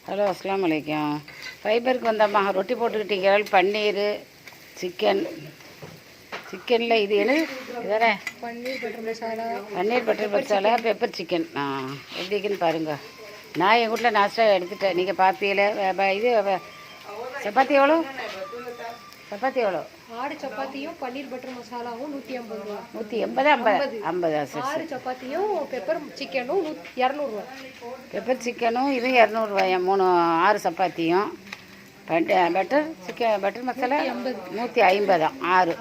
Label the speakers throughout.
Speaker 1: Hello அஸ்ஸலாமு அலைக்கும். ஃபைபருக்கு வந்தம்மா ரொட்டி போட்டுக்கிட்டீங்க. பன்னீர் சிக்கனில் இது என்ன இதானே? பன்னீர் பட்டர் மசாலா பெப்பர் சிக்கன். எப்படி இருக்குன்னு பாருங்கள். நான் எங்கள் வீட்டில் நாஸ்டா எடுத்துட்டேன். நீங்கள் பார்ப்பீங்கள. இது சப்பாத்தி எவ்வளோ? சப்பாத்தி எவ்வளோ?
Speaker 2: 6 சப்பாத்தியும் பன்னீர் பட்டர் மசாலாவும் 180 ரூபா.
Speaker 1: 180 50 சரி.
Speaker 2: 6 சப்பாத்தியும் பெப்பர் சிக்கனும் 200 ரூபா.
Speaker 1: பெப்பர் சிக்கனும் இது 200 ரூபாயா? 6 சப்பாத்தியும் பட்டர் மசாலா 150 6.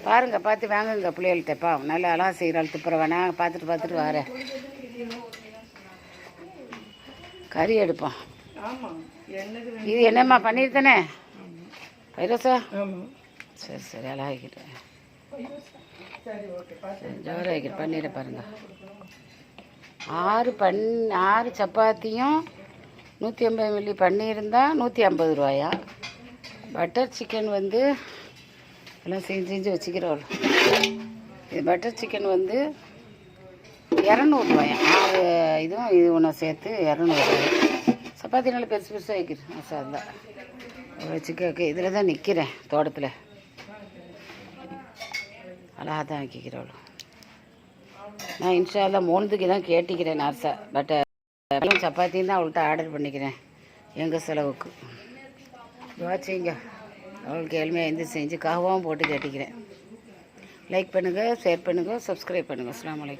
Speaker 1: பாருங்கள், பார்த்து வாங்குங்க பிள்ளைகள்கிட்டப்பா. நல்லா அழகா செய்கிறாள். துப்புரவா நான் பார்த்துட்டு வரேன். கறி எடுப்போம். இது என்னம்மா பன்னீர் தானே? பைரோசா? சரி அழகாக்கிட்டேன். ஜோராக ஆகிட்டு பன்னீரை பாருங்கள். 6 சப்பாத்தியும் 150 மில்லி பன்னீர் இருந்தால் 150 ரூபாயா? பட்டர் சிக்கன் வந்து எல்லாம் செஞ்சு வச்சுக்கிறோம். இது பட்டர் சிக்கன் வந்து 200 ரூபாயா? 6 இதுவும் இது ஒன்று சேர்த்து 200 ரூபாயா? சப்பாத்தி நல்லா பெருசாக வைக்கிறேன். மசாலா வச்சுக்க. இதில் தான் நிற்கிறேன் தோட்டத்தில். அழகாக தான் வைக்கிறோம். நான் இன்ஷால்லா மோனதுக்கு தான் கேட்டிக்கிறேன் நர்ஸா. பட் சப்பாத்தியும் தான் அவள்கிட்ட ஆர்டர் பண்ணிக்கிறேன் எங்கள் செலவுக்கு. வாட்சிங்க. அவளுக்கு எளிமையாக எந்த செஞ்சு காவாவும் போட்டு கேட்டிக்கிறேன். லைக் பண்ணுங்கள், ஷேர் பண்ணுங்கள், சப்ஸ்கிரைப் பண்ணுங்கள். அஸ்ஸலாமு அலைக்கும்.